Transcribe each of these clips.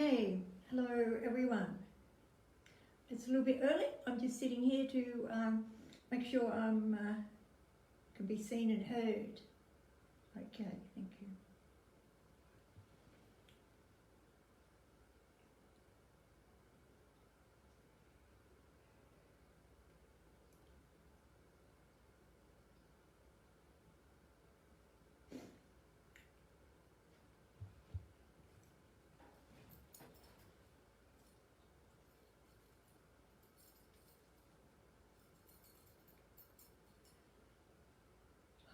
Okay, hello everyone. It's a little bit early. I'm just sitting here to make sure I'm can be seen and heard. Okay, thank you.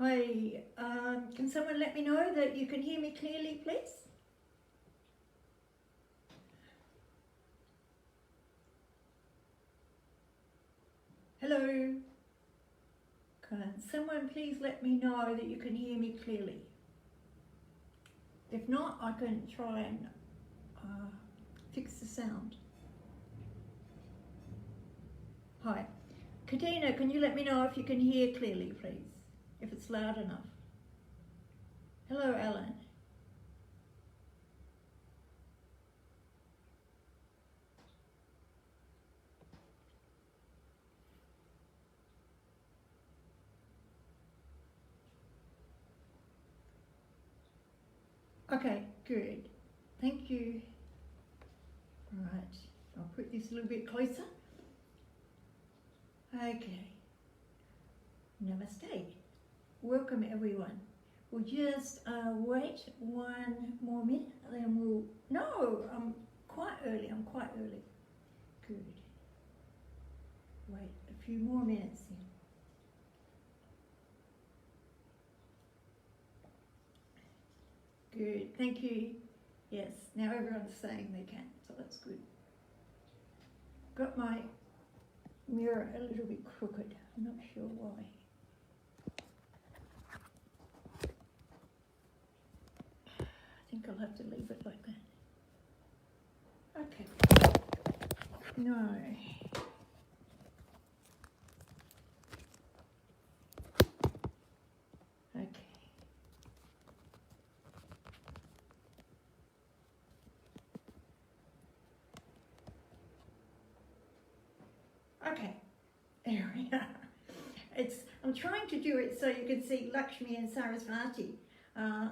Hi, can someone let me know that you can hear me clearly, please? Hello? Can someone please let me know that you can hear me clearly? If not, I can try and fix the sound. Hi. Katina, can you let me know if you can hear clearly, please? If it's loud enough. Hello, Alan. Okay, good. Thank you. Right, I'll put this a little bit closer. Okay. Namaste. Welcome everyone. We'll just wait one more minute, then we'll... No, I'm quite early. Good. Wait a few more minutes then. Good, thank you. Yes, now everyone's saying they can, so that's good. Got my mirror a little bit crooked. I'm not sure why. I think I'll have to leave it like that. Okay. No. Okay. Okay. There we are. I'm trying to do it so you can see Lakshmi and Saraswathi.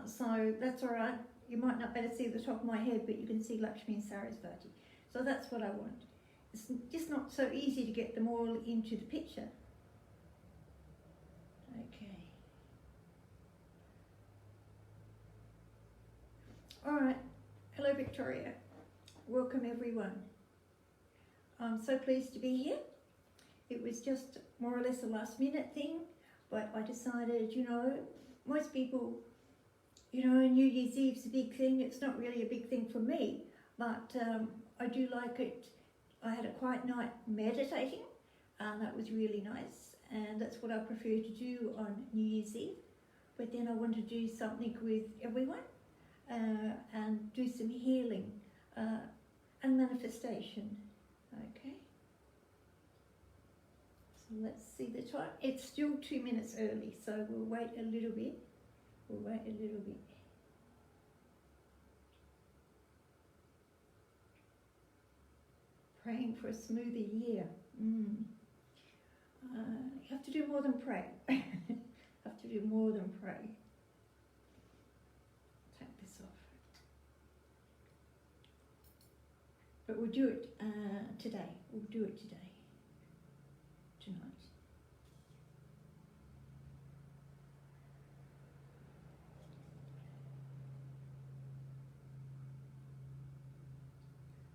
So that's all right. You might not be able to see the top of my head, but you can see Lakshmi and Saraswathi. So that's what I want. It's just not so easy to get them all into the picture. Okay. All right. Hello, Victoria. Welcome, everyone. I'm so pleased to be here. It was just more or less a last minute thing, but I decided, most people, New Year's Eve's a big thing. It's not really a big thing for me, but I do like it. I had a quiet night meditating, and that was really nice, and that's what I prefer to do on New Year's Eve. But then I want to do something with everyone and do some healing and manifestation. Okay. So let's see the time. It's still 2 minutes early, so we'll wait a little bit. Praying for a smoother year. You have to do more than pray. Take this off. But we'll do it today. Tonight.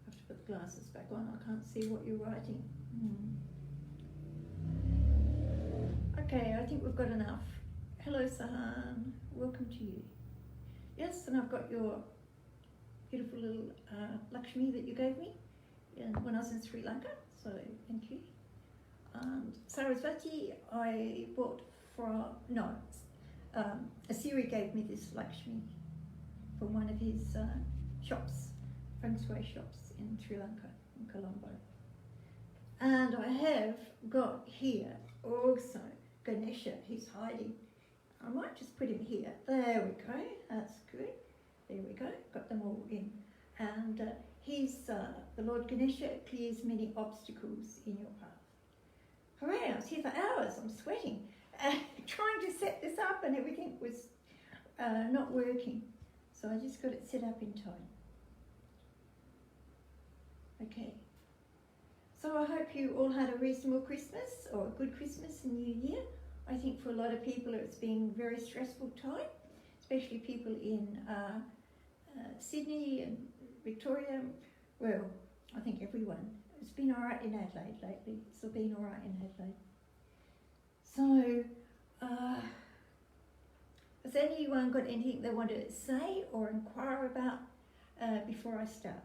I have to put the glasses back on. I can't see what you're writing. Okay, I think we've got enough. Hello, Sahan. Welcome to you. Yes, and I've got your beautiful little Lakshmi that you gave me when I was in Sri Lanka, so thank you. Saraswati, I bought from, Asiri gave me this Lakshmi from one of his shops, feng shui shops in Sri Lanka, in Colombo. And I have got here also Ganesha, he's hiding. I might just put him here. There we go, that's good. There we go, got them all in. And the Lord Ganesha clears many obstacles in your path. Hooray, I was here for hours, I'm sweating, trying to set this up and everything was not working. So I just got it set up in time. Okay. So I hope you all had a reasonable Christmas or a good Christmas and New Year. I think for a lot of people it's been a very stressful time, especially people in Sydney and Victoria. Well, I think everyone. It's been all right in Adelaide lately. It's been all right in Adelaide. So, has anyone got anything they want to say or inquire about before I start?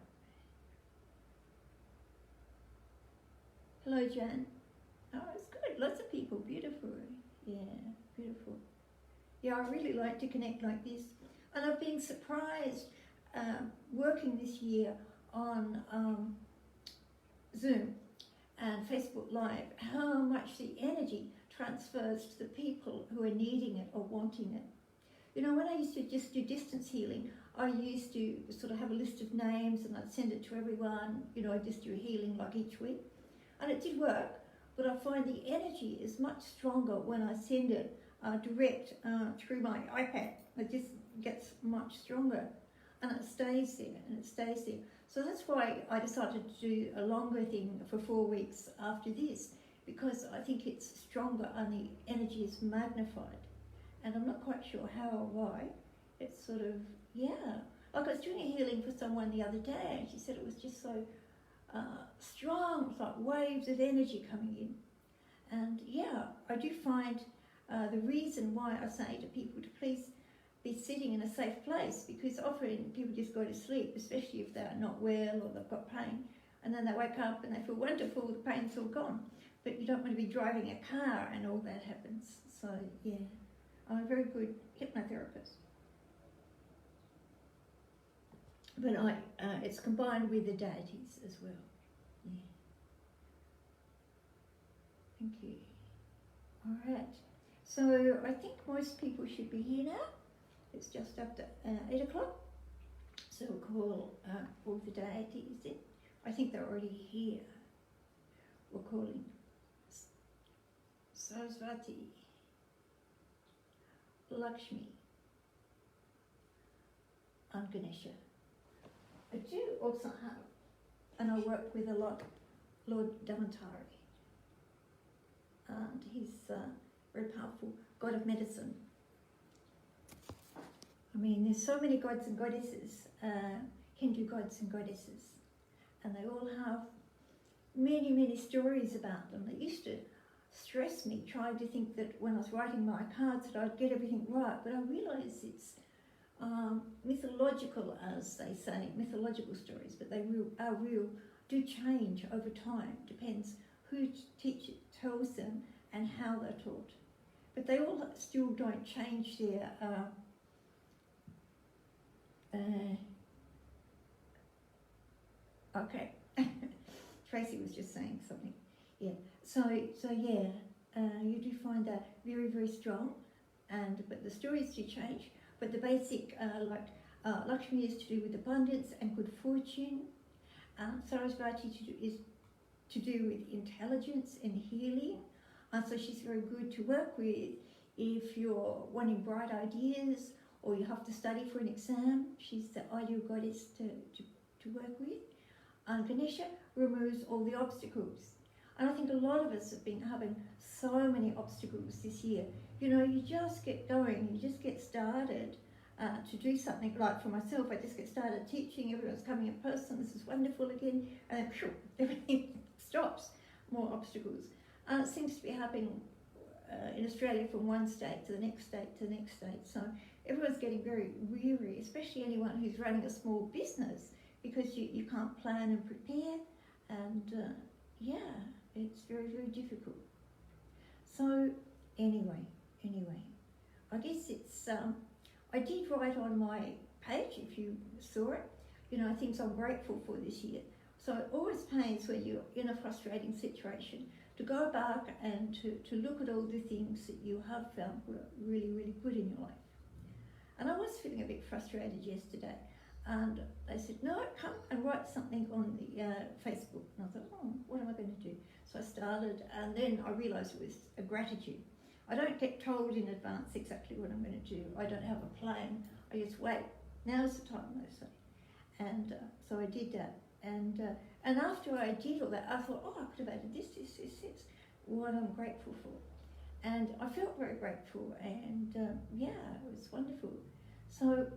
Hello, Jan. Oh, it's good. Lots of people. Beautiful. Yeah, beautiful. Yeah, I really like to connect like this. And I've been surprised working this year on Zoom and Facebook Live, how much the energy transfers to the people who are needing it or wanting it. You know, when I used to just do distance healing, I used to sort of have a list of names and I'd send it to everyone. You know, I just do a healing like each week. And it did work, but I find the energy is much stronger when I send it direct through my iPad. It just gets much stronger and it stays there and it stays there. So that's why I decided to do a longer thing for 4 weeks after this, because I think it's stronger and the energy is magnified. And I'm not quite sure how or why. It's sort of, yeah. Like I was doing a healing for someone the other day and she said it was just so strong. It was like waves of energy coming in. And yeah, I do find the reason why I say to people to please be sitting in a safe place, because often people just go to sleep, especially if they're not well or they've got pain, and then they wake up and they feel wonderful, the pain's all gone. But you don't want to be driving a car and all that happens. So yeah, I'm a very good hypnotherapist. But it's combined with the deities as well. Yeah. Thank you. All right. So I think most people should be here now. It's just after 8 o'clock. So we'll call all the deities in. I think they're already here. We're calling Saraswathi, Lakshmi, and Ganesha. I do also have, and I work with a lot, Lord Dhamantari. And he's very powerful god of medicine. I mean, there's so many gods and goddesses, Hindu gods and goddesses, and they all have many, many stories about them. They used to stress me, trying to think that when I was writing my cards that I'd get everything right, but I realise it's mythological, as they say, mythological stories, but they are real, do change over time, depends who tells them and how they're taught. But they all still don't change their okay. Tracy was just saying something. Yeah. So yeah, you do find that very, very strong, but the stories do change. But the basic, Lakshmi is to do with abundance and good fortune. Saraswati is to do with intelligence and healing. So she's very good to work with if you're wanting bright ideas or you have to study for an exam. She's the ideal goddess to work with. And Ganesha removes all the obstacles. And I think a lot of us have been having so many obstacles this year. You know, you just get going, you just get started to do something. Like for myself, I just get started teaching, everyone's coming in person, this is wonderful again, and then phew, everything stops, more obstacles. And it seems to be happening in Australia from one state to the next state to the next state. So everyone's getting very weary, especially anyone who's running a small business, because you can't plan and prepare, and yeah, it's very, very difficult. So anyway, I guess it's, I did write on my page, if you saw it, you know, things I'm grateful for this year. So it always pays when you're in a frustrating situation to go back and to look at all the things that you have found were really, really good in your life. And I was feeling a bit frustrated yesterday. And they said, no, come and write something on the Facebook. And I thought, oh, what am I going to do? So I started, and then I realised it was a gratitude. I don't get told in advance exactly what I'm going to do. I don't have a plan. I just wait. Now's the time, they say. And so I did that. And after I did all that, I thought, oh, I could have added this, what I'm grateful for. And I felt very grateful, and yeah, it was wonderful. So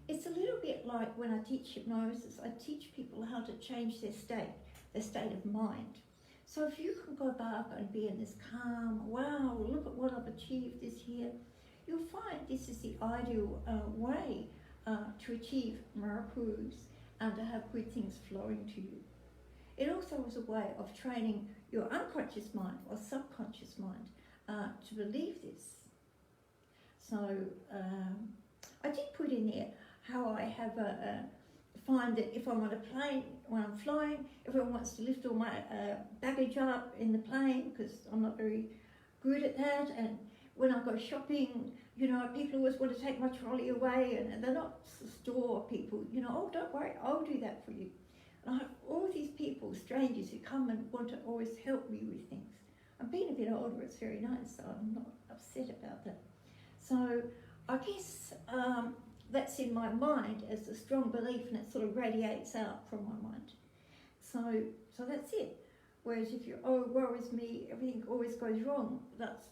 it's a little bit like when I teach hypnosis, I teach people how to change their state of mind. So if you can go back and be in this calm, wow, look at what I've achieved this year, you'll find this is the ideal way to achieve miracles and to have good things flowing to you. It also is a way of training your unconscious mind or subconscious mind to believe this. So I did put in there how I have find that if I'm on a plane, when I'm flying, everyone wants to lift all my baggage up in the plane because I'm not very good at that. And when I go shopping, you know, people always want to take my trolley away, and they're not store people, you know, oh, don't worry, I'll do that for you. And I have all these people, strangers, who come and want to always help me with things. I'm being a bit older, it's very nice, so I'm not upset about that. So I guess that's in my mind as a strong belief, and it sort of radiates out from my mind. So that's it. Whereas if you're, oh, woe is me, everything always goes wrong, that's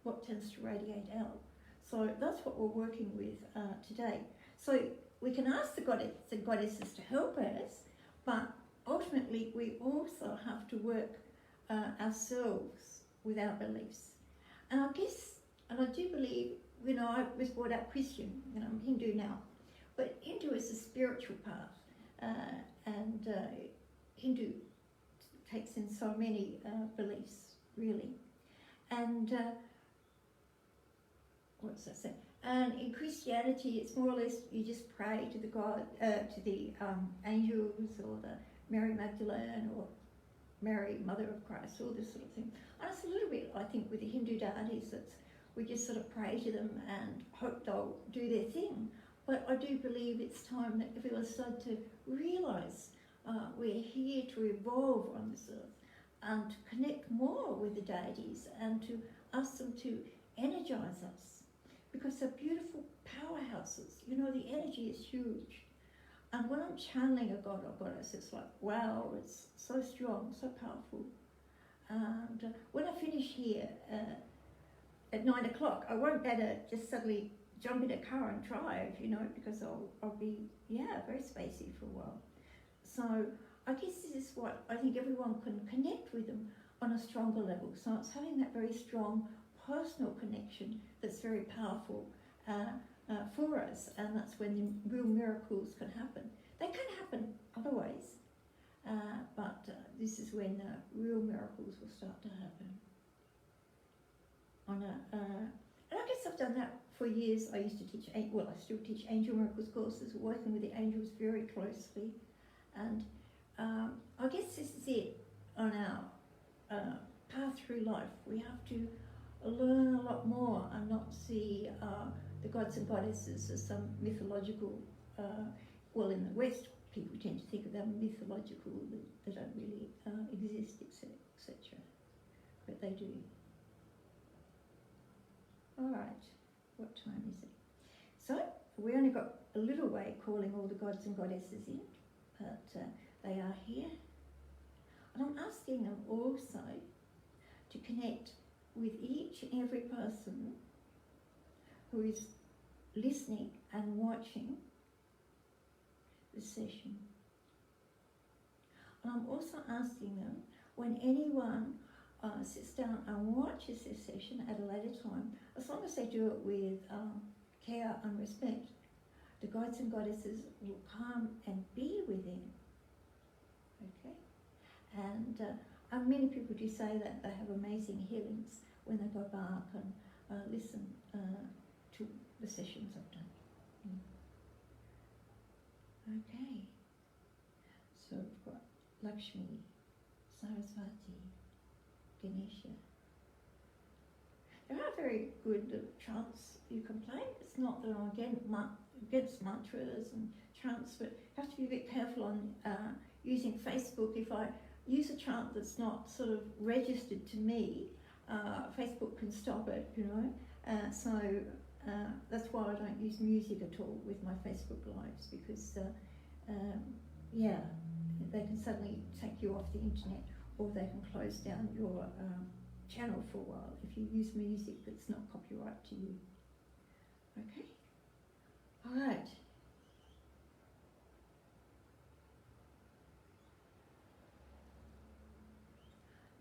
what tends to radiate out. So that's what we're working with today. So we can ask the goddess and goddesses to help us, but ultimately we also have to work ourselves with our beliefs. And I guess, and I do believe, you know, I was brought up Christian, and I'm Hindu now, but Hindu is a spiritual path, and Hindu takes in so many beliefs, really. And what does that say? And in Christianity, it's more or less you just pray to the God, to the angels, or the Mary Magdalene, or Mary, Mother of Christ, all this sort of thing. And it's a little bit, I think, with the Hindu deities, that we just sort of pray to them and hope they'll do their thing. But I do believe it's time that everyone started to realise we're here to evolve on this earth and to connect more with the deities and to ask them to energise us, because they're beautiful powerhouses. You know, the energy is huge. And when I'm channeling a god or goddess, it's like, wow, it's so strong, so powerful. And when I finish here at 9 o'clock, I won't better just suddenly jump in a car and drive, you know, because I'll be, yeah, very spacey for a while. So I guess this is what I think everyone can connect with them on a stronger level. So it's having that very strong personal connection that's very powerful for us, and that's when the real miracles can happen. They can happen otherwise, but this is when real miracles will start to happen. And I guess I've done that for years. I used to teach, well, I still teach angel miracles courses, working with the angels very closely. And I guess this is it on our path through life. We have to learn a lot more and not see the gods and goddesses as some mythological, well, in the West, people tend to think of them mythological, that don't really exist, etc. But they do. All right, what time is it? So, we only got a little way calling all the gods and goddesses in, but they are here. And I'm asking them also to connect with each and every person who is listening and watching this session. And I'm also asking them, when anyone sits down and watches this session at a later time, as long as they do it with care and respect, the gods and goddesses will come and be within. Okay? And many people do say that they have amazing healings when they go back and listen to the sessions I've done. Okay. So we've got Lakshmi, Saraswathi, Ganesha. There are very good little chants you can play. It's not that I'm against mantras and chants, but you have to be a bit careful on using Facebook. If I use a chant that's not sort of registered to me, Facebook can stop it, you know. So that's why I don't use music at all with my Facebook lives, because yeah, they can suddenly take you off the internet, or they can close down your channel for a while if you use music that's not copyright to you. Okay? All right.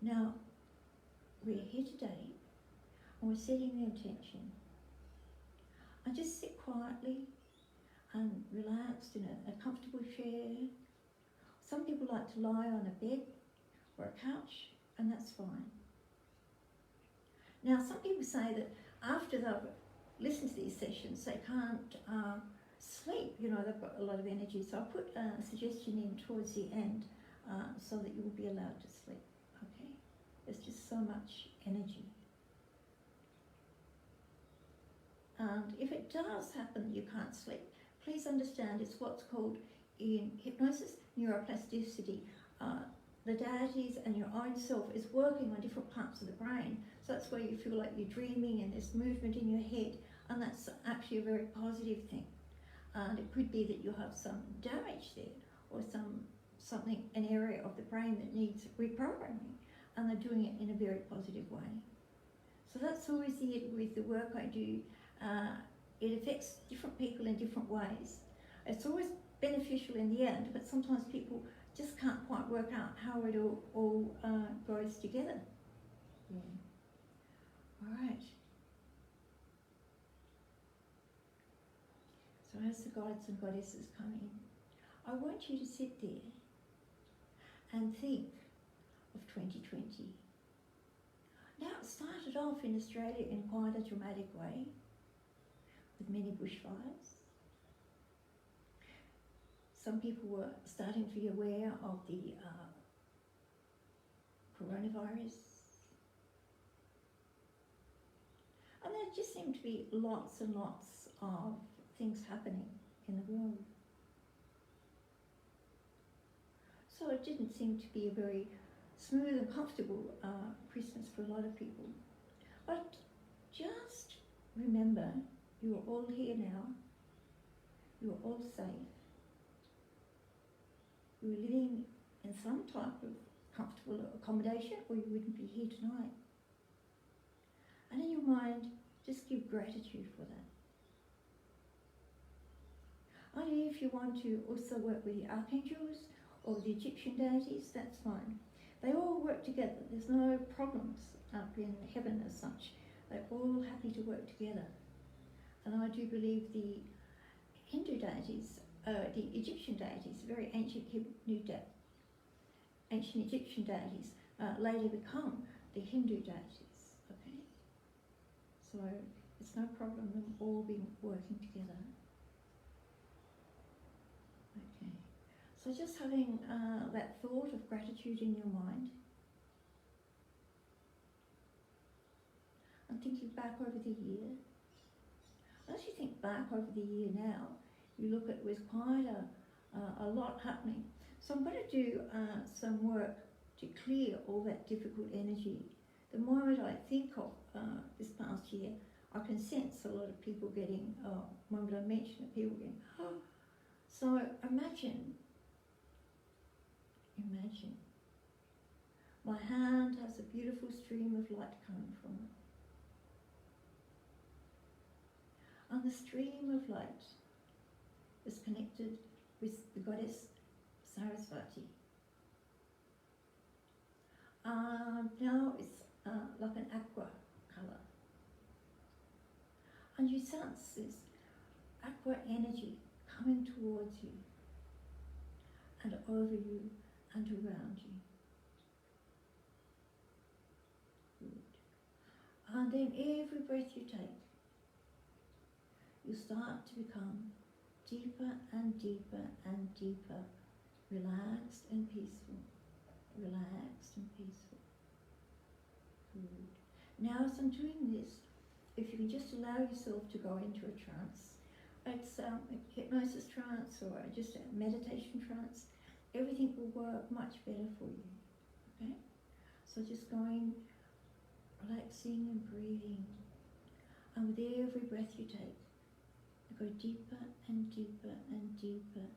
Now, we're here today and we're setting the intention. And just sit quietly and relaxed in a comfortable chair. Some people like to lie on a bed or a couch, and that's fine. Now, some people say that after they've listened to these sessions, they can't sleep. You know, they've got a lot of energy. So I'll put a suggestion in towards the end so that you will be allowed to sleep. Okay? There's just so much energy. And if it does happen that you can't sleep, please understand it's what's called in hypnosis neuroplasticity. The deities and your own self is working on different parts of the brain. So that's where you feel like you're dreaming and there's movement in your head, and that's actually a very positive thing. And it could be that you have some damage there, or something, an area of the brain that needs reprogramming, and they're doing it in a very positive way. So that's always it with the work I do. It affects different people in different ways. It's always beneficial in the end, but sometimes people just can't quite work out how it all goes together. Yeah. All right. So as the gods and goddesses come in, I want you to sit there and think of 2020. Now, it started off in Australia in quite a dramatic way, with many bushfires. Some people were starting to be aware of the coronavirus. And there just seemed to be lots and lots of things happening in the world. So it didn't seem to be a very smooth and comfortable Christmas for a lot of people. But just remember, you are all here now. You are all safe. You are living in some type of comfortable accommodation, or you wouldn't be here tonight. And in your mind, just give gratitude for that. Only if you want to also work with the archangels or the Egyptian deities, that's fine. They all work together. There's no problems up in heaven as such. They're all happy to work together. And I do believe the Hindu deities, the Egyptian deities, very ancient ancient Egyptian deities, later become the Hindu deities. Okay, so it's no problem them all being working together. Okay, so just having that thought of gratitude in your mind, and thinking back over the year. As you think back over the year now, you look at with quite a lot happening. So I'm going to do some work to clear all that difficult energy. The moment I think of this past year, I can sense a lot of people getting, moment I mention it, people getting, oh. So imagine, my hand has a beautiful stream of light coming from it. And the stream of light is connected with the goddess Saraswathi. Now it's like an aqua colour. And you sense this aqua energy coming towards you and over you and around you. Good. And then every breath you take, you start to become deeper and deeper and deeper, relaxed and peaceful, relaxed and peaceful. Good. Now as I'm doing this, if you can just allow yourself to go into a trance, it's a hypnosis trance or just a meditation trance, everything will work much better for you. Okay? So just going, relaxing and breathing. And with every breath you take, you go deeper and deeper and deeper,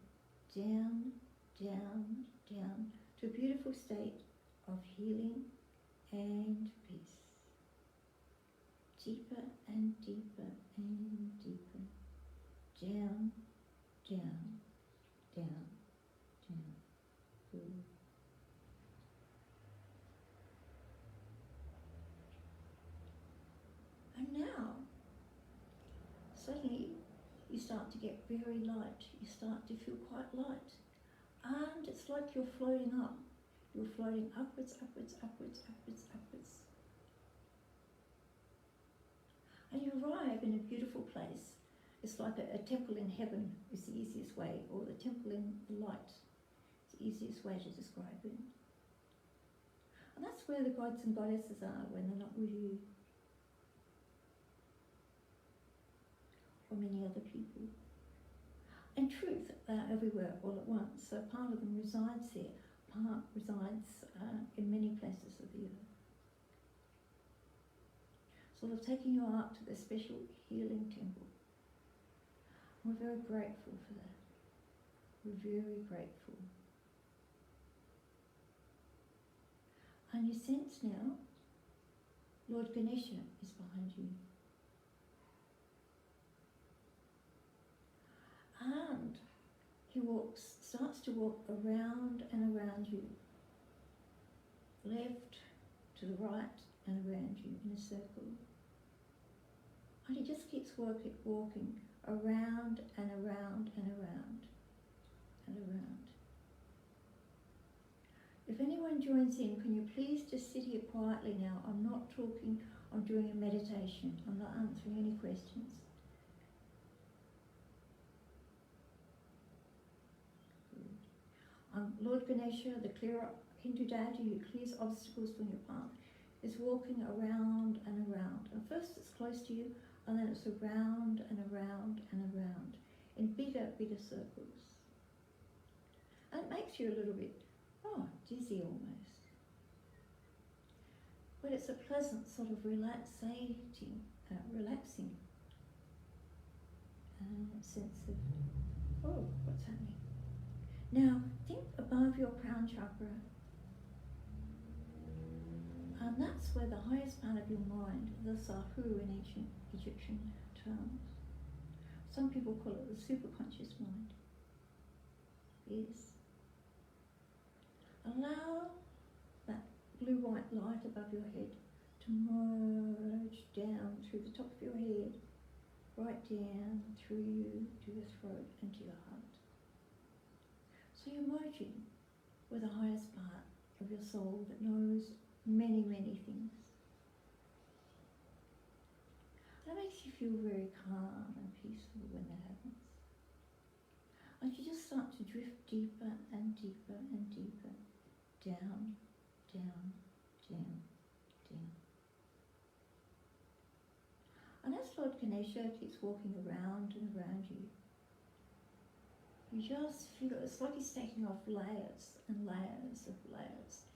down, down, down, to a beautiful state of healing and peace. Deeper and deeper and deeper, down, down, down, down. Good. And now, suddenly, you start to get very light. You start to feel quite light. And it's like you're floating up. You're floating upwards, upwards, upwards, upwards, upwards. And you arrive in a beautiful place. It's like a temple in heaven is the easiest way, or the temple in the light. It's the easiest way to describe it. And that's where the gods and goddesses are when they're not with you. Or many other people. In truth, they're everywhere all at once. So part of them resides here, part resides in many places of the earth. Sort of taking you out to the special healing temple. We're very grateful for that. We're very grateful. And you sense now, Lord Ganesha is behind you. And he starts to walk around and around you. Left, to the right, and around you in a circle. And he just keeps walking around and around and around and around. If anyone joins in, can you please just sit here quietly now? I'm not talking, I'm doing a meditation. I'm not answering any questions. Lord Ganesha, the Hindu deity who clears obstacles from your path, is walking around and around. And first it's close to you, and then it's around and around and around in bigger circles. And it makes you a little bit, dizzy almost. But it's a pleasant sort of relaxing sense of, what's happening? Now, think above your crown chakra, and that's where the highest part of your mind, the Sahu in ancient Egyptian terms. Some people call it the superconscious mind. Yes. Allow that blue-white light above your head to merge down through the top of your head, right down through you to your throat and to your heart. So you're merging with the highest part of your soul that knows many, many things. That makes you feel very calm and peaceful when that happens. And you just start to drift deeper and deeper and deeper, down, down, down, down. And as Lord Ganesha keeps walking around and around you, you just feel it's like he's taking off layers and layers of layers,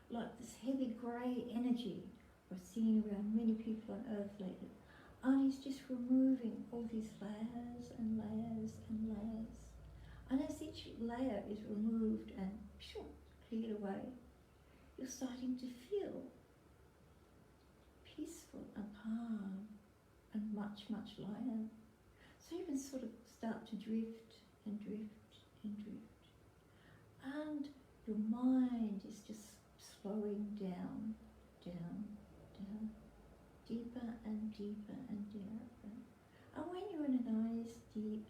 like this heavy grey energy I've seen around many people on earth lately. And he's just removing all these layers and layers and layers. And as each layer is removed and cleared away, you're starting to feel peaceful and calm and much, much lighter. So you can sort of start to drift and drift and drift. And your mind is just slowing down, down, down, deeper and deeper and deeper. And when you're in a nice, deep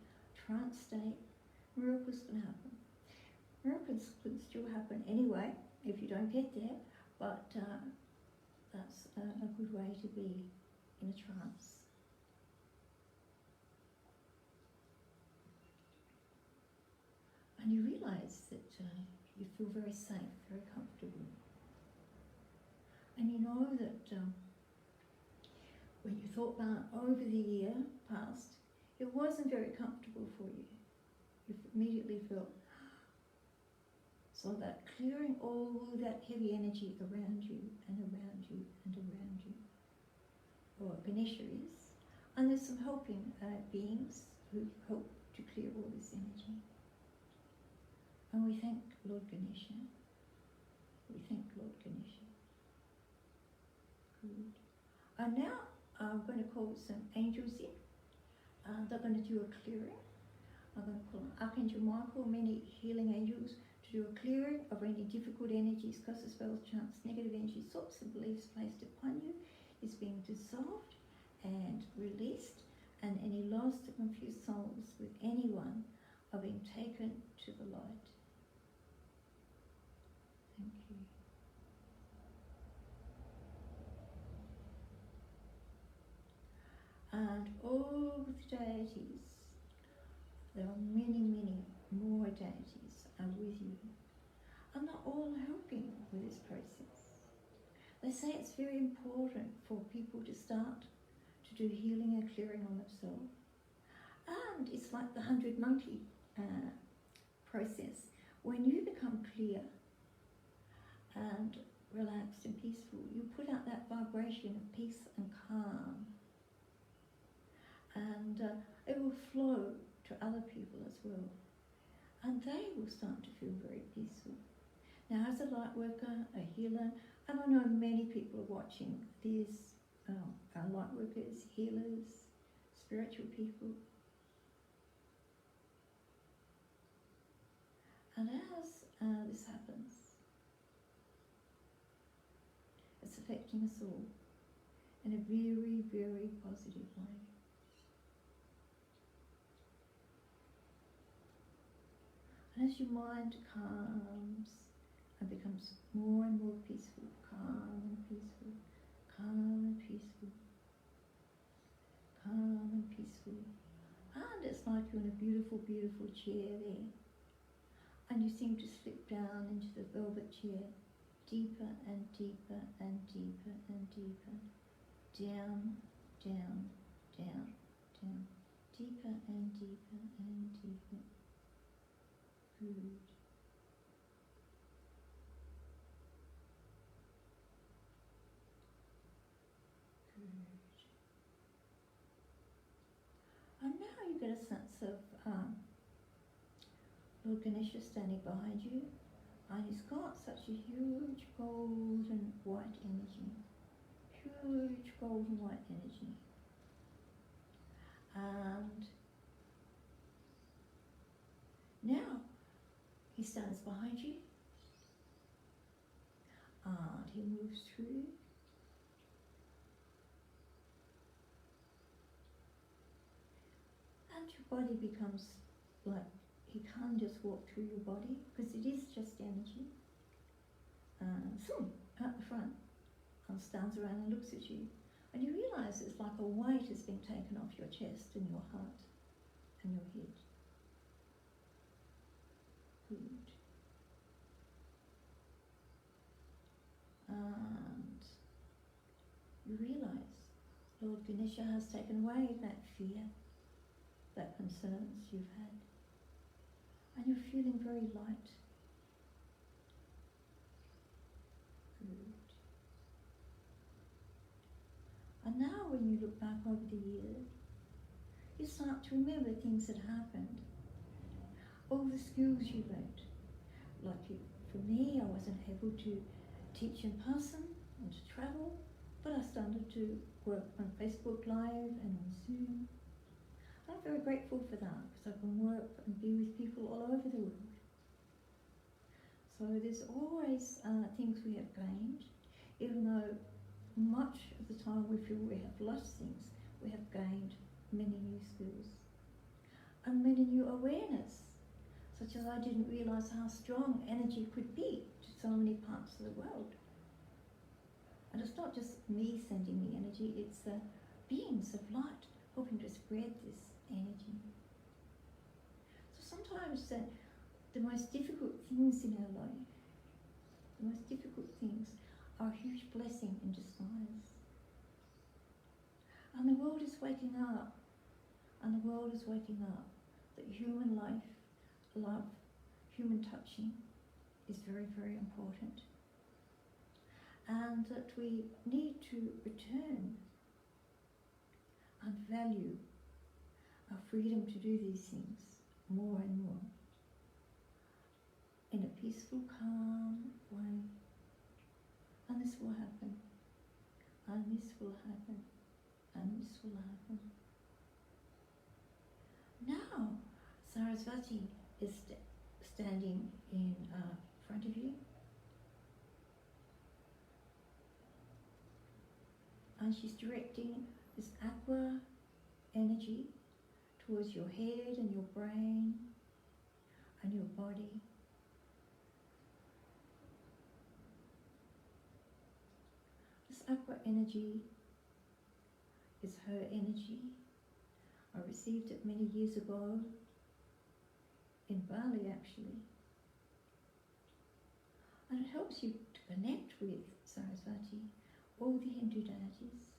trance state, miracles can happen. Miracles can still happen anyway if you don't get there, but that's a good way to be in a trance. And you realise that you feel very safe, very comfortable. And you know that when you thought back over the year past, it wasn't very comfortable for you. You immediately felt, so that clearing all that heavy energy around you and around you and around you. Or Ganesha is. And there's some helping beings who help to clear all this energy. And we thank Lord Ganesha. We thank Lord Ganesha. Good. And now I'm going to call some angels in. They're going to do a clearing. I'm going to call Archangel Michael, many healing angels, to do a clearing of any difficult energies, curses, spells, chants, negative energies, thoughts and beliefs placed upon you is being dissolved and released, and any lost or confused souls with anyone are being taken to the light. Thank you. And all the deities, there are many, many more deities are with you, and they're all helping with this process. They say it's very important for people to start to do healing and clearing on themselves. And it's like the 100 monkey process. When you become clear and relaxed and peaceful, you put out that vibration of peace and calm. And it will flow to other people as well. And they will start to feel very peaceful. Now, as a light worker, a healer, and I know many people are watching, there's our light workers, healers, spiritual people. And as this happens, it's affecting us all in a very, very positive way. And as your mind calms and becomes more and more peaceful, calm and peaceful, calm and peaceful, calm and peaceful. And it's like you're in a beautiful, beautiful chair there. And you seem to slip down into the velvet chair, deeper and deeper and deeper and deeper. Down, down, down, down. Deeper and deeper and deeper. Good. And now you get a sense of Lord Ganesha standing behind you, and he's got such a huge golden white energy. Huge golden white energy. And now he stands behind you, and he moves through. And your body becomes like, he can't just walk through your body, because it is just energy. Out the front, and stands around and looks at you. And you realise it's like a weight has been taken off your chest and your heart and your head. Good. And you realise Lord Ganesha has taken away that fear, that concerns you've had. And you're feeling very light. Good. And now when you look back over the year, you start to remember things that happened. All the skills you learned. For me, I wasn't able to teach in person and to travel, but I started to work on Facebook Live and on Zoom. I'm very grateful for that, because I can work and be with people all over the world. So there's always things we have gained, even though much of the time we feel we have lost things, we have gained many new skills and many new awareness, such as I didn't realise how strong energy could be to so many parts of the world. And it's not just me sending the energy, it's the beings of light helping to spread this energy. So sometimes the most difficult things in our life, the most difficult things are a huge blessing in disguise. world is waking up, and the world is waking up that human life, love, human touching is very, very important. And that we need to return and value our freedom to do these things more and more in a peaceful, calm way. And this will happen, and this will happen, and this will happen. Now, Saraswati is standing in front of you, and she's directing this aqua energy towards your head and your brain and your body. This aqua energy is her energy. I received it many years ago in Bali, actually. And it helps you to connect with Saraswati, all the Hindu deities.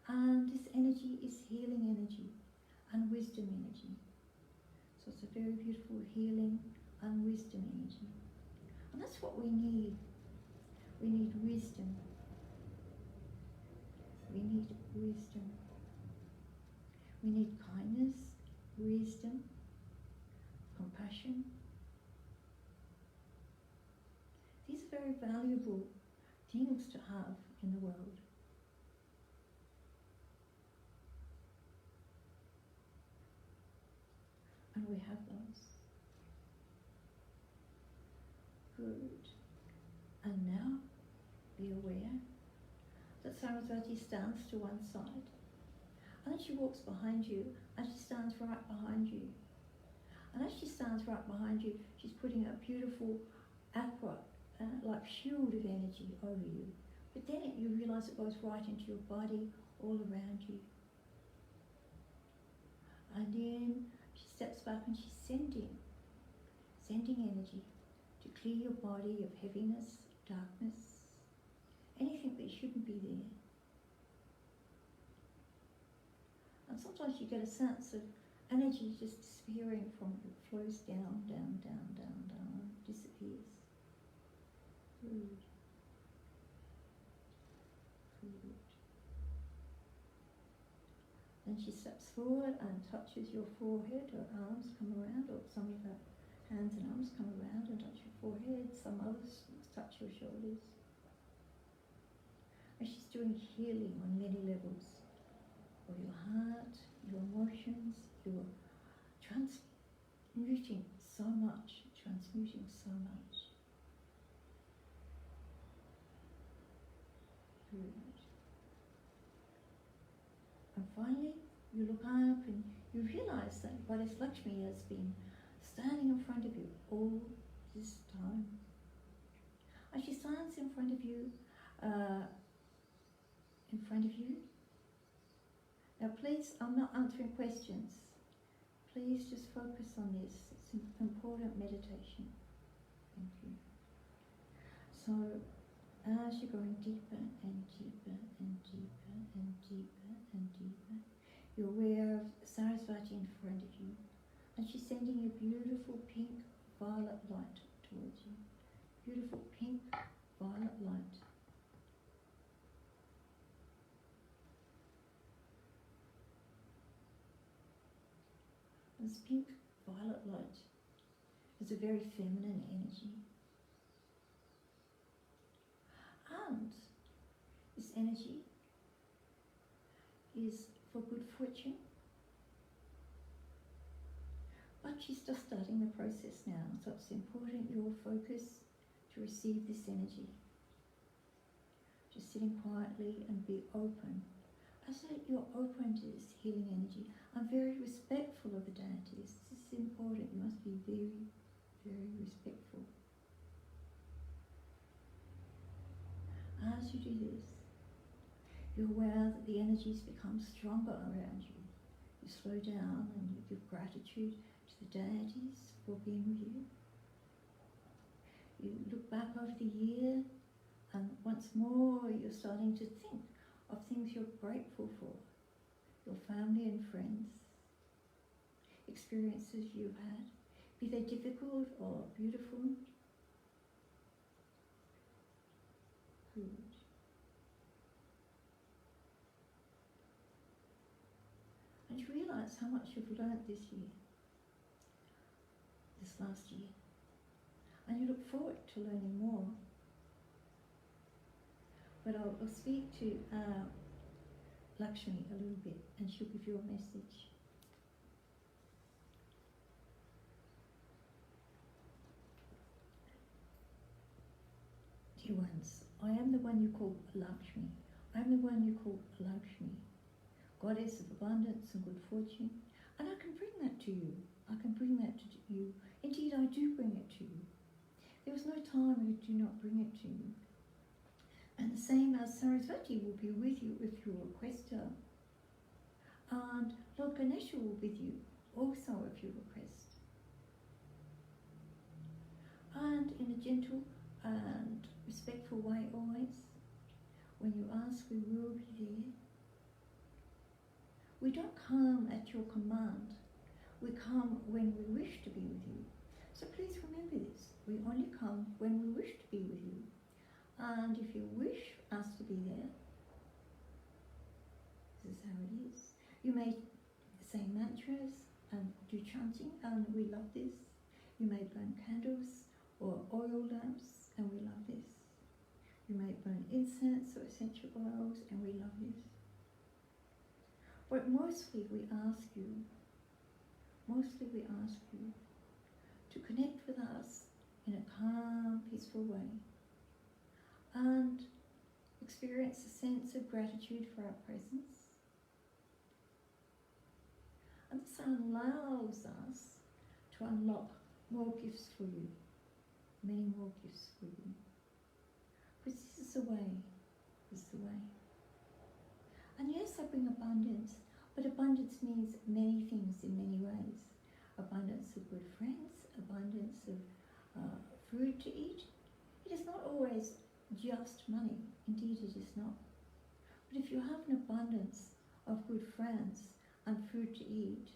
And this energy is healing energy and wisdom energy. So it's a very beautiful healing and wisdom energy. And that's what we need. We need wisdom. We need wisdom. We need kindness, wisdom, compassion. These are very valuable things to have in the world. And we have those. Good. And now, be aware that Saraswati stands to one side. And then she walks behind you, and she stands right behind you. And as she stands right behind you, she's putting a beautiful aqua, like shield of energy over you. But then you realise it goes right into your body, all around you. And then she steps back and she's sending energy to clear your body of heaviness, darkness, anything that shouldn't be there. And sometimes you get a sense of energy just disappearing from you, it flows down, down, down, down, down, disappears. Good. Good. Then she steps forward and touches your forehead. Her arms come around, or some of her hands and arms come around and touch your forehead. Some others touch your shoulders. And she's doing healing on many levels of your heart, your emotions, your transmuting so much. Good. And finally, you look up and you realise that Goddess Lakshmi has been standing in front of you all this time. And she stands in front of you, Now please, I'm not answering questions. Please just focus on this. It's an important meditation. Thank you. So, as you're going deeper and deeper and deeper and deeper and deeper, you're aware of Saraswati in front of you, and she's sending a beautiful pink violet light towards you. Beautiful pink violet light. This pink violet light is a very feminine energy. And this energy is for good fortune. But she's just starting the process now, so it's important your focus to receive this energy. Just sitting quietly and be open. As you're open to this healing energy, I'm very respectful of the deities. This is important. You must be very, very respectful. As you do this, you're aware that the energies become stronger around you. You slow down and you give gratitude to the deities for being with you. You look back over the year, and once more you're starting to think of things you're grateful for. your family and friends, experiences you've had, be they difficult or beautiful. Good. And you realise how much you've learnt this last year. And you look forward to learning more. But I'll speak to Lakshmi a little bit, and she'll give you a message. Dear ones, I am the one you call Lakshmi. I am the one you call Lakshmi, goddess of abundance and good fortune, and I can bring that to you. I can bring that to you. Indeed, I do bring it to you. There is no time I do not bring it to you. And the same as Saraswati will be with you if you request her. And Lord Ganesha will be with you also if you request. And in a gentle and respectful way always, when you ask, we will be there. We don't come at your command. We come when we wish to be with you. So please remember this. We only come when we wish to be with you. And if you wish us to be there, this is how it is. You may say mantras and do chanting, and we love this. You may burn candles or oil lamps, and we love this. You may burn incense or essential oils, and we love this. But mostly we ask you to connect with us in a calm, peaceful way and experience a sense of gratitude for our presence. And this allows us to unlock more gifts for you, many more gifts for you. Because this is the way, And yes, I bring abundance, but abundance means many things in many ways. Abundance of good friends, abundance of food to eat. It is not always just money. Indeed, it is not. But if you have an abundance of good friends and food to eat,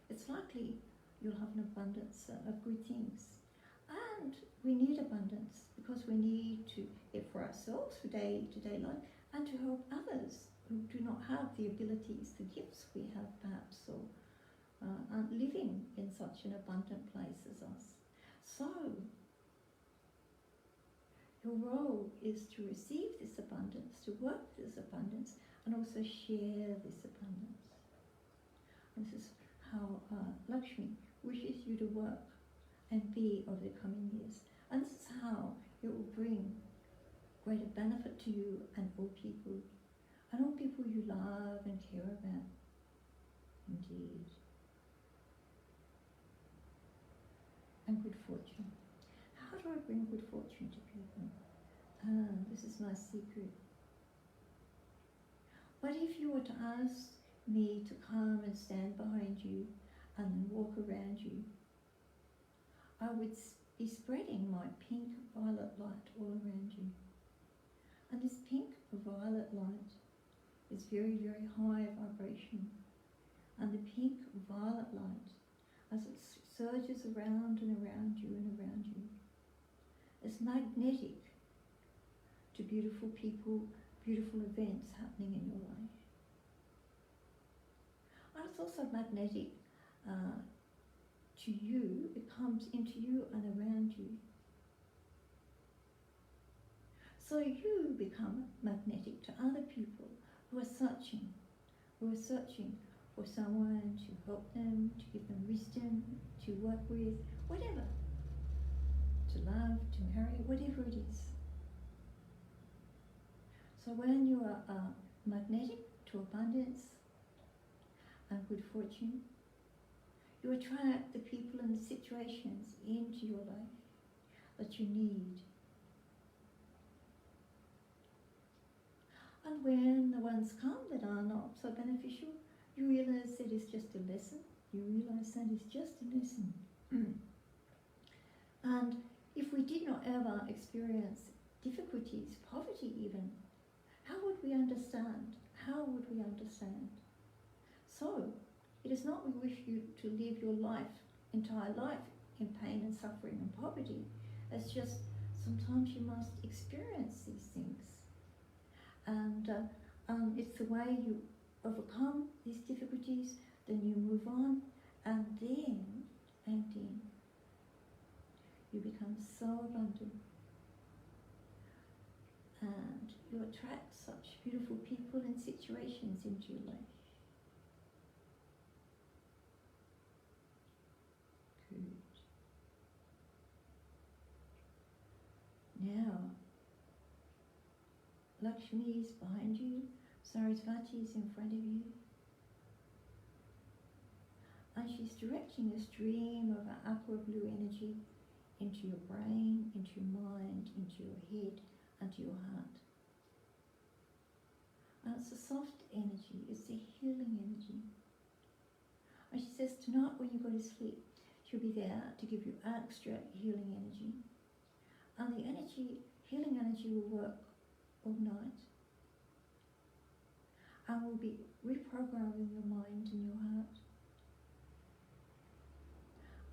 it's likely you'll have an abundance of good things. And we need abundance because we need to it for ourselves, for day-to-day life, and to help others who do not have the abilities, the gifts we have perhaps, or aren't living in such an abundant place as us. So, your role is to receive this abundance, to work with this abundance, and also share this abundance. And this is how Lakshmi wishes you to work and be over the coming years. And this is how it will bring greater benefit to you and all people you love and care about. Indeed. And good fortune. How do I bring good fortune to people? This is my secret. What if you were to ask me to come and stand behind you and then walk around you? I would be spreading my pink violet light all around you. And this pink violet light is very, very high vibration. And the pink violet light, as it surges around and around you and around you, is magnetic to beautiful people, beautiful events happening in your life. And it's also magnetic to you. It comes into you and around you. So you become magnetic to other people who are searching for someone to help them, to give them wisdom, to work with, whatever, to love, to marry, whatever it is. So when you are magnetic to abundance and good fortune, you attract the people and the situations into your life that you need. And when the ones come that are not so beneficial, you realize that it's just a lesson. You realize that it's just a lesson. And if we did not ever experience difficulties, poverty even, how would we understand how would we understand? So, it is not we wish you to live your entire life, in pain and suffering and poverty. It's just sometimes you must experience these things. And it's the way you overcome these difficulties, then you move on, and then you become so abundant. And you attract such beautiful people and situations into your life. Good. Now, Lakshmi is behind you, Saraswati is in front of you, and she's directing a stream of aqua blue energy into your brain, into your mind, into your head, and to your heart. And it's a soft energy, it's a healing energy. And she says tonight when you go to sleep, she'll be there to give you extra healing energy. And the healing energy will work all night. And will be reprogramming your mind and your heart.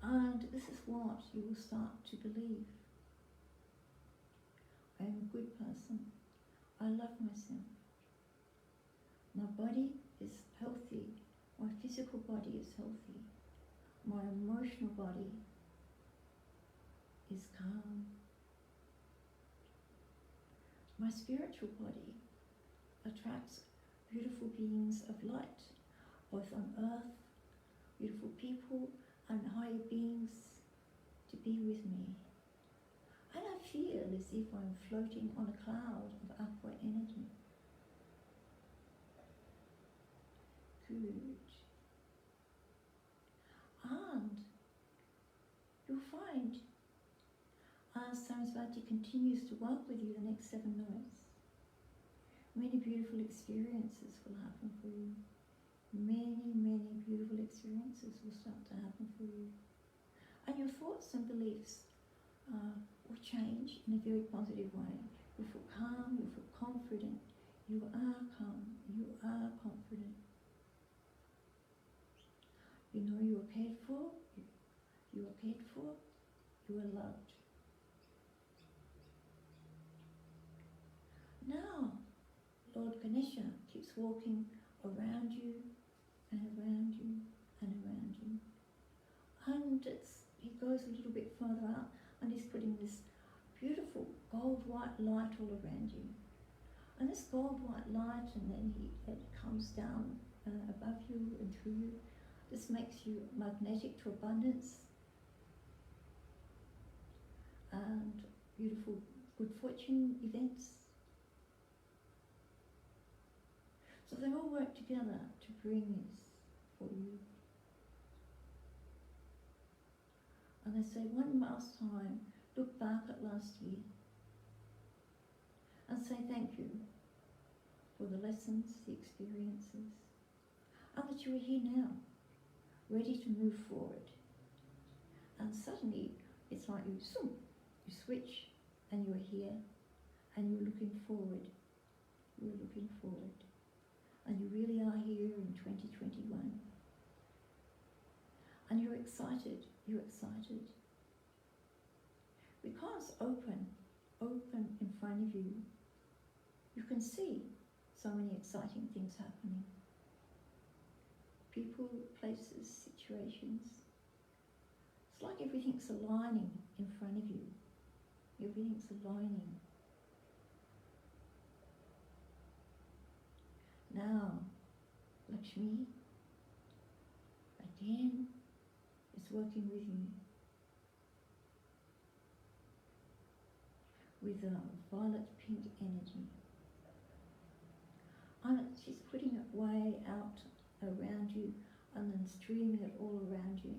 And this is what you will start to believe. I am a good person. I love myself. My body is healthy. My physical body is healthy. My emotional body is calm. My spiritual body attracts beautiful beings of light, both on earth, beautiful people and higher beings to be with me. And I feel as if I'm floating on a cloud of aqua energy. Good. And you'll find as Saraswati continues to work with you the next 7 nights, many beautiful experiences will happen for you. Many, many beautiful experiences will start to happen for you. And your thoughts and beliefs will change in a very positive way. You feel calm, you feel confident. You are calm, you are confident. You know you are cared for, you are cared for, you are loved. Now, Lord Ganesha keeps walking around you and around you and around you. And he goes a little bit further out and he's putting this beautiful gold white light all around you. And this gold white light, and then it comes down above you and through you. This makes you magnetic to abundance and beautiful good fortune events. So they all work together to bring this for you. And I say one last time, look back at last year and say thank you for the lessons, the experiences, and that you are here now, ready to move forward. And suddenly it's like you switch and you're here and you're looking forward. You're looking forward. And you really are here in 2021. And you're excited. Because open in front of you, you can see so many exciting things happening. People, places, situations. It's like everything's aligning in front of you. Everything's aligning. Now, Lakshmi, again, is working with you with a violet pink energy. And she's putting it way out around you and then streaming it all around you.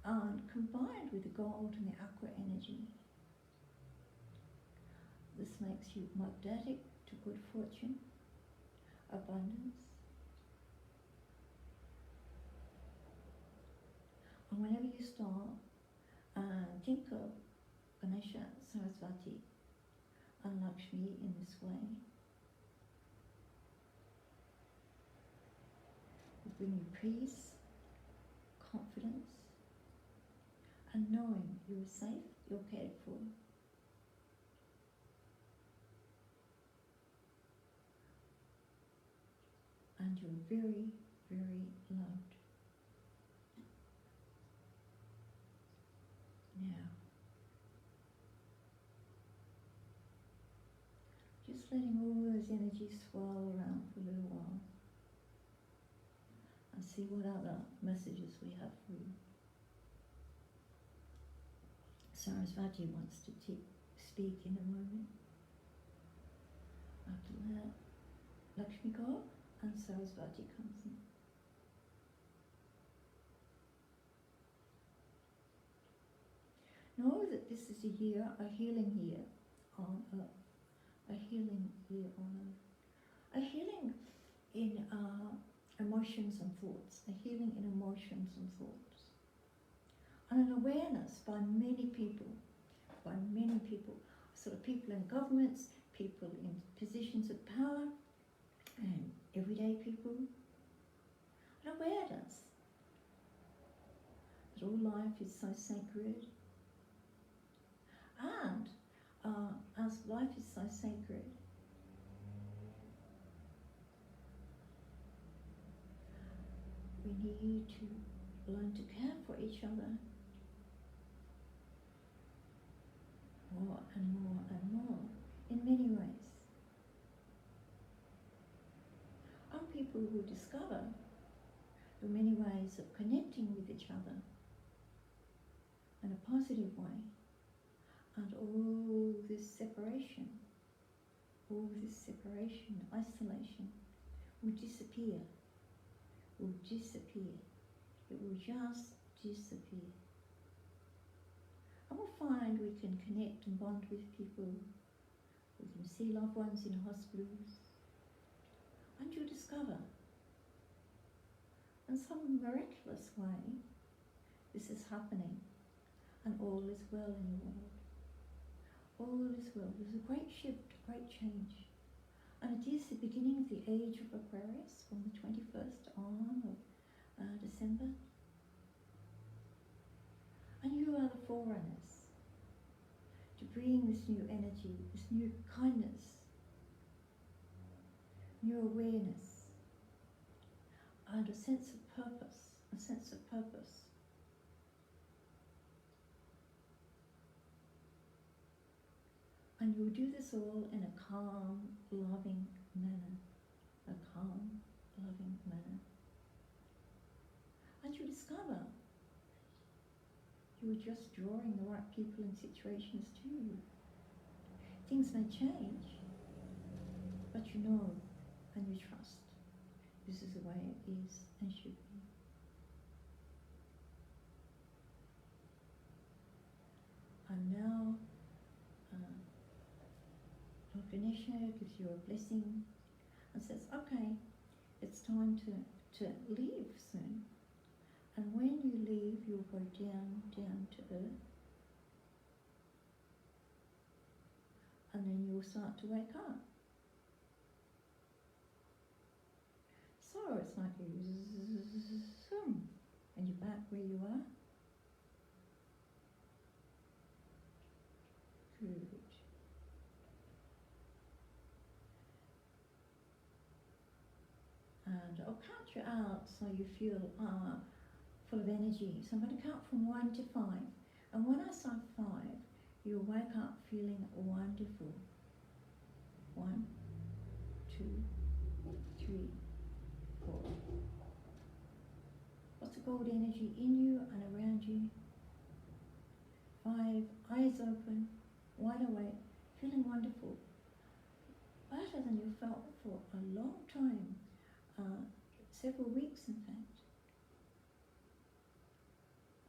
And combined with the gold and the aqua energy, this makes you magnetic to good fortune, abundance. And whenever you start, think of Ganesha Saraswati and Lakshmi in this way will bring you peace, confidence, and knowing you're safe, you're cared for. And you're very, very loved. Now, just letting all those energies swirl around for a little while and see what other messages we have for you. Saraswati wants to speak in a moment. After that, Lakshmi go and Saraswati comes in. Know that this is a year, a healing year on Earth. A healing year on Earth. A healing in emotions and thoughts. A healing in emotions and thoughts. And an awareness by many people, sort of people in governments, people in positions of power, and everyday people. An awareness that all life is so sacred. And as life is so sacred, we need to learn to care for each other more and more and more in many ways. And people will discover there are many ways of connecting with each other in a positive way. And all this separation, isolation will disappear. It will just disappear. And we'll find we can connect and bond with people. We can see loved ones in hospitals. And you'll discover, in some miraculous way, this is happening. And all is well in the world. All is well. There's a great shift, a great change. And it is the beginning of the age of Aquarius from the 21st on of December. And you are the forerunners to bring this new energy, this new kindness, new awareness, and a sense of purpose, And you'll do this all in a calm, loving manner. And you'll discover you're just drawing the right people and situations to you. Things may change, but you know and you trust this is the way it is and should be. And now, Lord Ganesha gives you a blessing and says, okay, it's time to leave soon. And when you leave, you'll go down to earth. And then you'll start to wake up. So it's like zoom, and you're back where you are. Good. And I'll count you out so you feel full of energy. So I'm going to count from 1 to 5. And when I say 5, you'll wake up feeling wonderful. 1, 2, 3, 4. Lots of gold energy in you and around you. 5, eyes open, wide awake, feeling wonderful. Better than you felt for a long time. Several weeks in fact.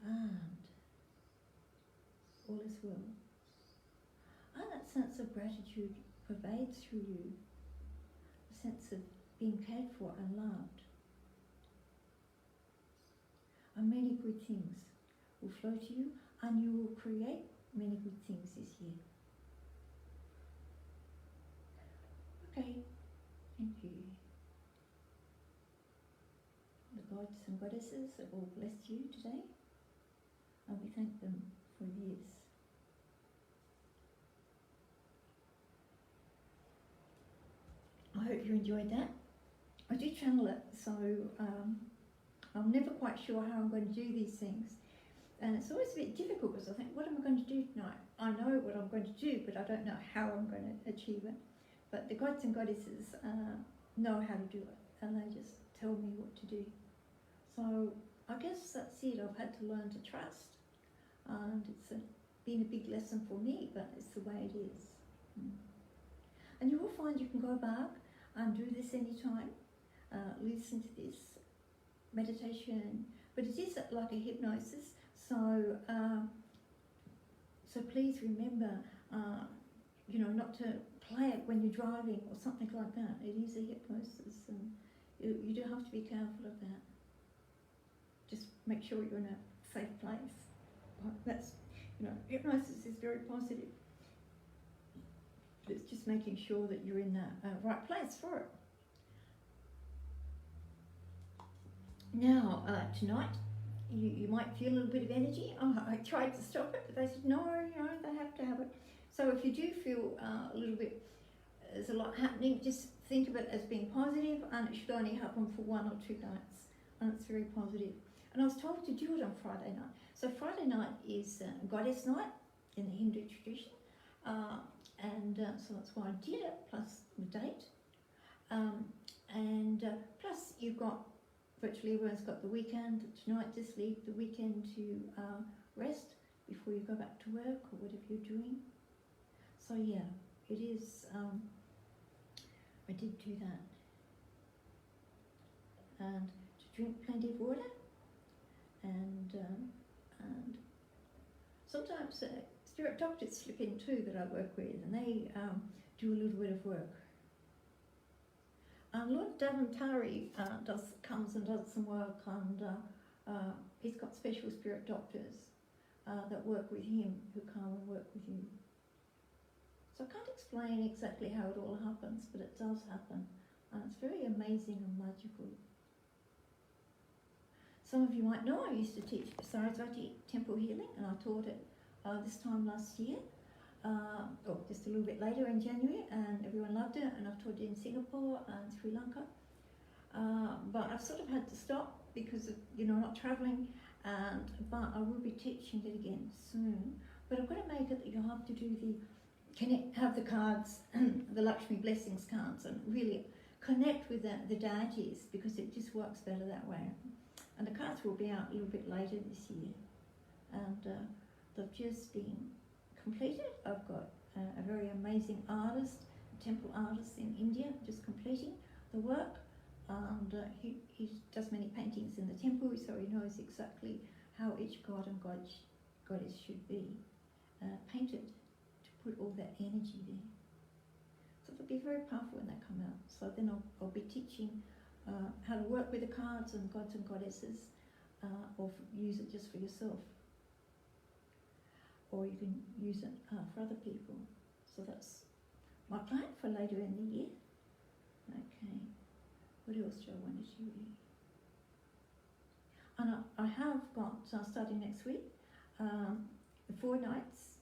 And all is well. And that sense of gratitude pervades through you. A sense of being cared for and loved. And many good things will flow to you, and you will create many good things this year. Thank you. The gods and goddesses have all blessed you today, and we thank them for years. I hope you enjoyed that. I do channel it, so I'm never quite sure how I'm going to do these things. And it's always a bit difficult because I think, what am I going to do tonight? I know what I'm going to do, but I don't know how I'm going to achieve it. But the gods and goddesses know how to do it, and they just tell me what to do. So I guess that's it. I've had to learn to trust, and it's been a big lesson for me, but it's the way it is. And you will find you can go back and do this anytime. Listen to this meditation, but it is like a hypnosis. So, so please remember, not to play it when you're driving or something like that. It is a hypnosis, and you do have to be careful of that. Just make sure you're in a safe place. That's, hypnosis is very positive. It's just making sure that you're in the right place for it. Now, tonight, you might feel a little bit of energy. I tried to stop it, but they said, no, they have to have it. So if you do feel a little bit, there's a lot happening, just think of it as being positive, and it should only happen for 1 or 2 nights, and it's very positive. And I was told to do it on Friday night. So Friday night is Goddess Night in the Hindu tradition, so that's why I did it, plus the date. Plus you've got, virtually everyone's got the weekend tonight. Just leave the weekend to rest before you go back to work or whatever you're doing. So yeah, it is, I did do that. And to drink plenty of water, and sometimes spirit doctors slip in too that I work with, and they do a little bit of work. Lord Davantari comes and does some work, and he's got special spirit doctors that work with him, who come and work with you. So I can't explain exactly how it all happens, but it does happen, and it's very amazing and magical. Some of you might know I used to teach Saraswati temple healing, and I taught it this time last year, or just a little bit later in January, and everyone loved it, and I've taught it in Singapore and Sri Lanka. But I've sort of had to stop because of, not travelling, but I will be teaching it again soon. But I've got to make it that you have to do have the cards, the Lakshmi blessings cards, and really connect with the deities, because it just works better that way. And the cards will be out a little bit later this year, and they've just been completed. I've got a very amazing artist, a temple artist in India, just completing the work, and he does many paintings in the temple, so he knows exactly how each god and goddess should be painted, to put all that energy there. So they'll be very powerful when they come out. So then I'll be teaching how to work with the cards and gods and goddesses, or use it just for yourself, or you can use it for other people. So that's my plan for later in the year. Okay, what else do I want to show you? And I have got, starting next week, 4 nights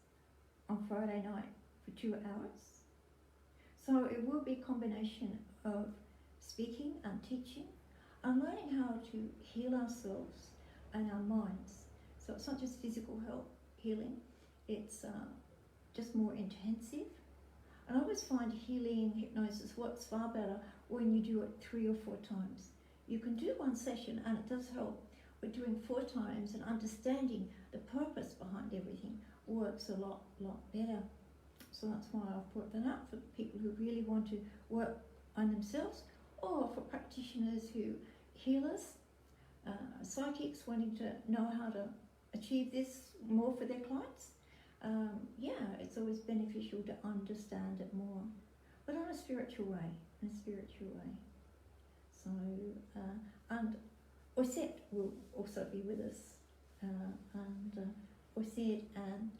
on Friday night for 2 hours. So it will be a combination of speaking and teaching, and learning how to heal ourselves and our minds. So it's not just physical healing, it's just more intensive. And I always find healing hypnosis works far better when you do it 3 or 4 times. You can do one session and it does help, but doing 4 times and understanding the purpose behind everything works a lot better. So that's why I've brought that up for people who really want to work on themselves, or for practitioners who healers, psychics wanting to know how to achieve this more for their clients. It's always beneficial to understand it more, but on a spiritual way, So, and Oset will also be with us, and Oset and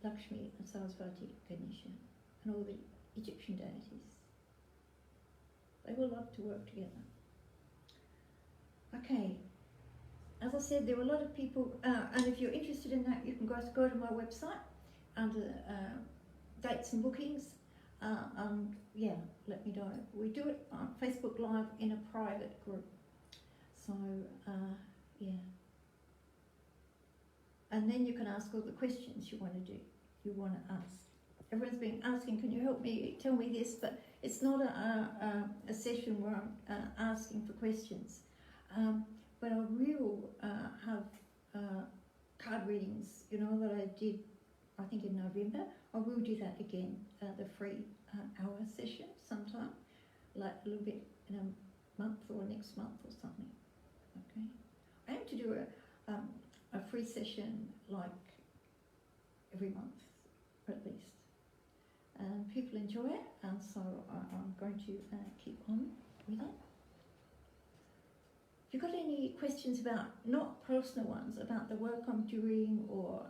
Lakshmi and Saraswathi, Ganesha, and all the Egyptian deities. They will love to work together. Okay, as I said, there were a lot of people, and if you're interested in that, you can go to my website under dates and bookings. Yeah, let me know. We do it on Facebook Live in a private group. So, yeah. And then you can ask all the questions you want to do, you want to ask. Everyone's been asking, can you help me, tell me this? But it's not a session where I'm asking for questions. But I will have card readings, you know, that I did, I think in November. I will do that again, the free hour session sometime, like a little bit in a month or next month or something. Okay. I aim to do a free session like every month, at least. And people enjoy it, and so I'm going to keep on with it. If you've got any questions about, not personal ones, about the work I'm doing or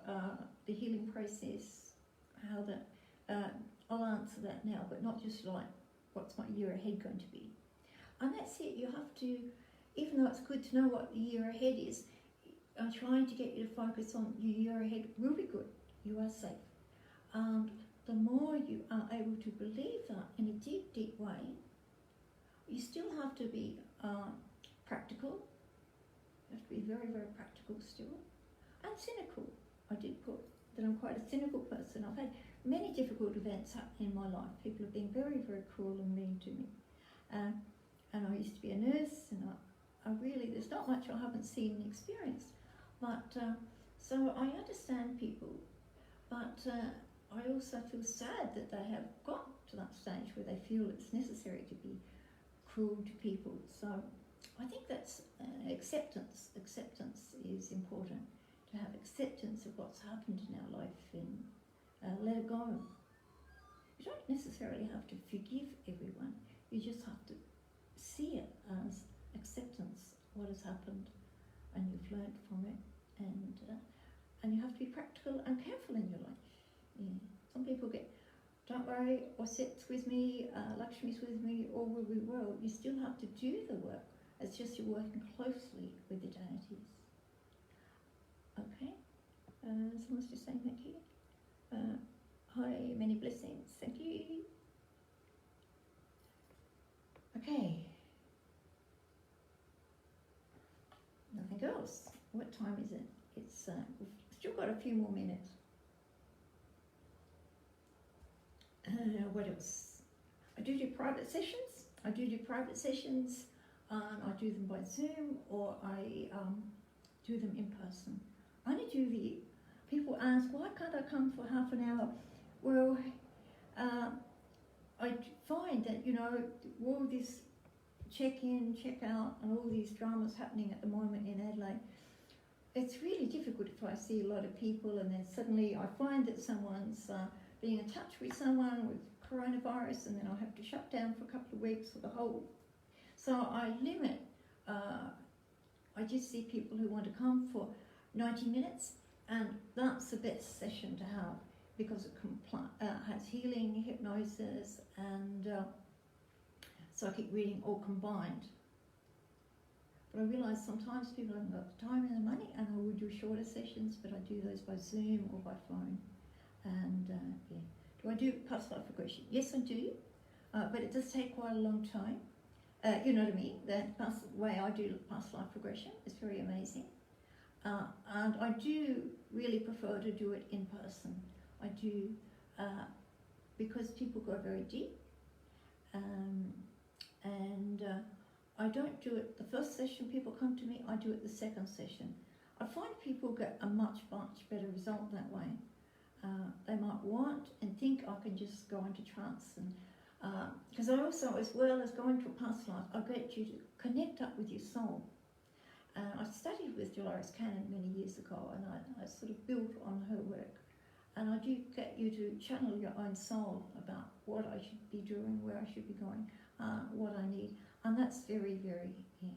the healing process, how that, I'll answer that now, but not just like, what's my year ahead going to be? And that's it, you have to, even though it's good to know what the year ahead is, I'm trying to get you to focus on your year ahead will be good, you are safe. And the more you are able to believe that in a deep, deep way, you still have to be practical. You have to be very, very practical still. And cynical. I did put that I'm quite a cynical person. I've had many difficult events happen in my life. People have been very, very cruel and mean to me. And I used to be a nurse, and I really, there's not much I haven't seen and experienced. But, so I understand people, but I also feel sad that they have got to that stage where they feel it's necessary to be cruel to people. So I think that's acceptance. Acceptance is important, to have acceptance of what's happened in our life and let it go. You don't necessarily have to forgive everyone, you just have to see it as acceptance, what has happened, and you've learned from it, and you have to be practical and careful in your life. Yeah. Some people get, don't worry, or sits with me, Lakshmi's with me, all will be well. You still have to do the work. It's just you're working closely with the deities. Okay? Someone's just saying thank you. Hi, many blessings. Thank you. Okay. Nothing else. What time is it? It's we've still got a few more minutes. What else? I do private sessions. I do private sessions. I do them by Zoom, or I do them in person. I only do the, people ask, why can't I come for half an hour? Well, I find that, you know, all this check-in, check-out, and all these dramas happening at the moment in Adelaide, it's really difficult if I see a lot of people and then suddenly I find that someone's being in touch with someone with coronavirus, and then I'll have to shut down for a couple of weeks for the whole. So I limit, I just see people who want to come for 90 minutes, and that's the best session to have because it has healing, hypnosis, and psychic reading all combined. But I realise sometimes people haven't got the time and the money, and I will do shorter sessions, but I do those by Zoom or by phone. And yeah. Do I do past life regression? Yes, I do, but it does take quite a long time. You know what I mean? The way I do past life regression is very amazing. And I do really prefer to do it in person. I do, because people go very deep. And I don't do it the first session people come to me, I do it the second session. I find people get a much, much better result that way. They might want and think I can just go into trance, and because I also, as well as going to a past life, I get you to connect up with your soul. I studied with Dolores Cannon many years ago, and I sort of built on her work. And I do get you to channel your own soul about what I should be doing, where I should be going, what I need. And that's very, very, yeah.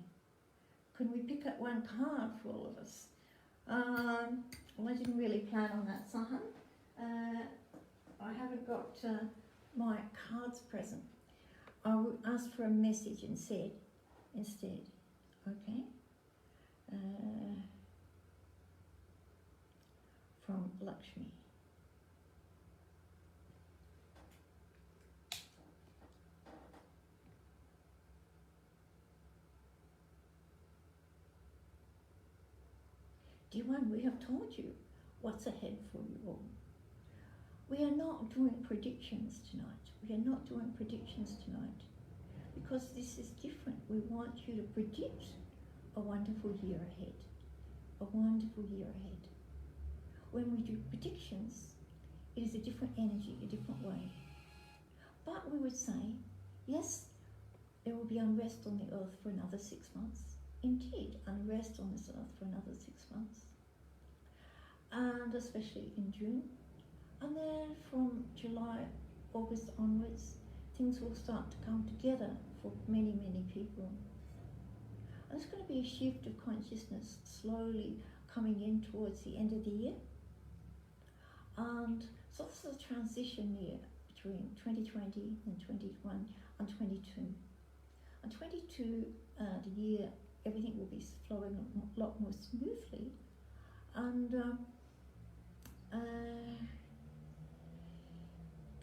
Can we pick up one card for all of us? Well, I didn't really plan on that, Sahan. I haven't got my cards present. I would ask for a message instead. Okay? From Lakshmi. Dear one, we have told you what's ahead for you all. We are not doing predictions tonight. Because this is different. We want you to predict a wonderful year ahead. When we do predictions, it is a different energy, a different way. But we would say, yes, there will be unrest on the earth for another 6 months. Indeed, unrest on this earth for another 6 months. And especially in June. And then from July, August onwards, things will start to come together for many, many people. And there's going to be a shift of consciousness slowly coming in towards the end of the year. And so this is a transition year between 2020 and 21 and 22. And 22, the year, everything will be flowing a lot more smoothly. And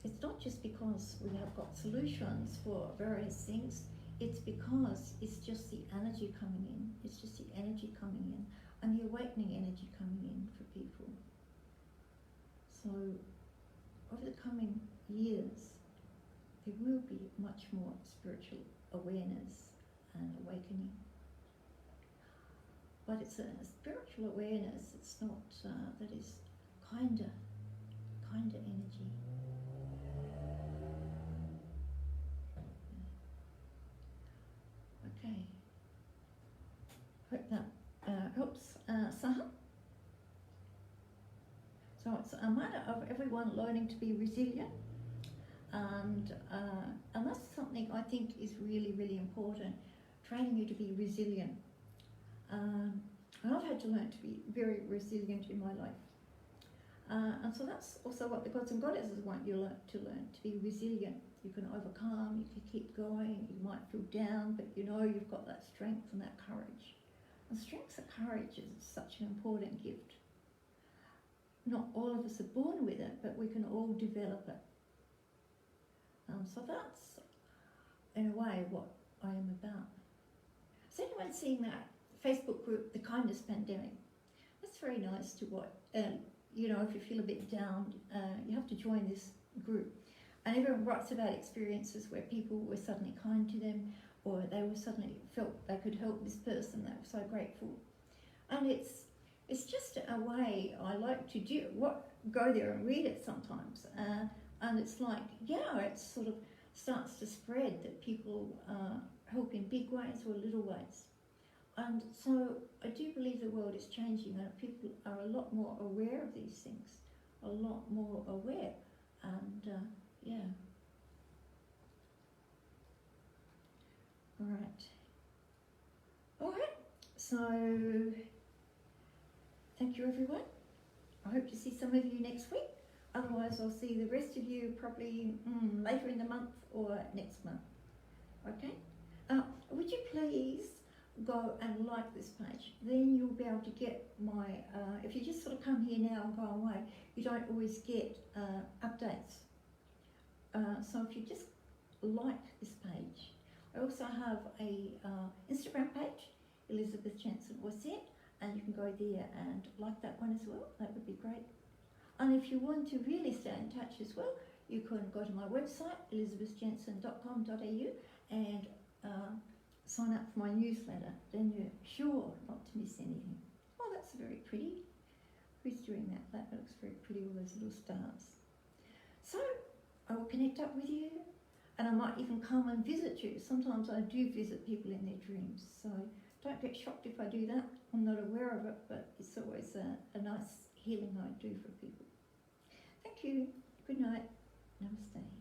it's not just because we have got solutions for various things, it's because it's just the energy coming in. And the awakening energy coming in for people. So over the coming years, there will be much more spiritual awareness and awakening. But it's a spiritual awareness, it's not, that is kinder energy. Okay. Hope that helps, Saha. So it's a matter of everyone learning to be resilient, and that's something I think is really, really important, training you to be resilient. And I've had to learn to be very resilient in my life. And so that's also what the gods and goddesses want you to learn, to be resilient. You can overcome, you can keep going, you might feel down, but you know you've got that strength and that courage. And strength and courage is such an important gift. Not all of us are born with it, but we can all develop it. So that's, in a way, what I am about. Has anyone seen that Facebook group, The Kindness Pandemic? That's very nice to watch. You know, if you feel a bit down, you have to join this group. And everyone writes about experiences where people were suddenly kind to them, or they were suddenly felt they could help this person. They were so grateful. And it's just a way I like to do. Go there and read it sometimes. And it's like, yeah, it sort of starts to spread that people help in big ways or little ways. And so I do believe the world is changing, and people are a lot more aware of these things, a lot more aware, and yeah. All right, so thank you everyone. I hope to see some of you next week. Otherwise I'll see the rest of you probably later in the month or next month. Okay? Would you please go and like this page? Then you'll be able to get my, if you just sort of come here now and go away, you don't always get updates. So if you just like this page. I also have a Instagram page, Elisabeth Jensen was it, and you can go there and like that one as well. That would be great. And if you want to really stay in touch as well, you can go to my website, elisabethjensen.com.au, and sign up for my newsletter. Then you're sure not to miss anything. Oh, that's very pretty. Who's doing that? That looks very pretty, all those little stars. So I will connect up with you, and I might even come and visit you. Sometimes I do visit people in their dreams, so don't get shocked if I do that. I'm not aware of it, but it's always a nice healing I do for people. Thank you. Good night. Namaste.